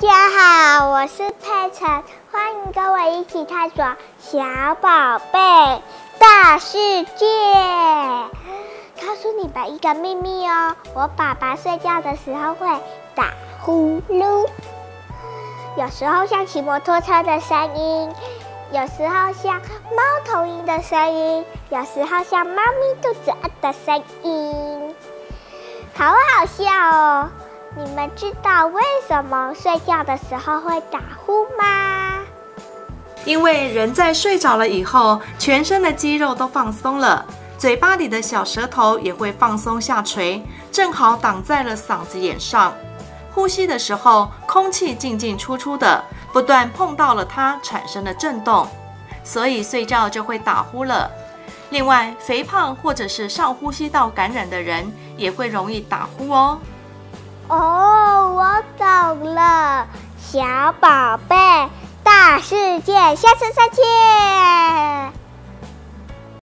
家好，我是佩晨，欢迎跟我一起探索小宝贝大世界。告诉你们一个秘密哦，我爸爸睡觉的时候会打呼噜，有时候像骑摩托车的声音，有时候像猫头鹰的声音，有时候像猫咪肚子饿的声音，好好笑哦。你们知道为什么睡觉的时候会打呼吗？因为人在睡着了以后，全身的肌肉都放松了，嘴巴里的小舌头也会放松下垂，正好挡在了嗓子眼上。呼吸的时候，空气进进出出的，不断碰到了它，产生了震动，所以睡觉就会打呼了。另外，肥胖或者是上呼吸道感染的人也会容易打呼哦。哦，我懂了，小宝贝大世界，下次再见。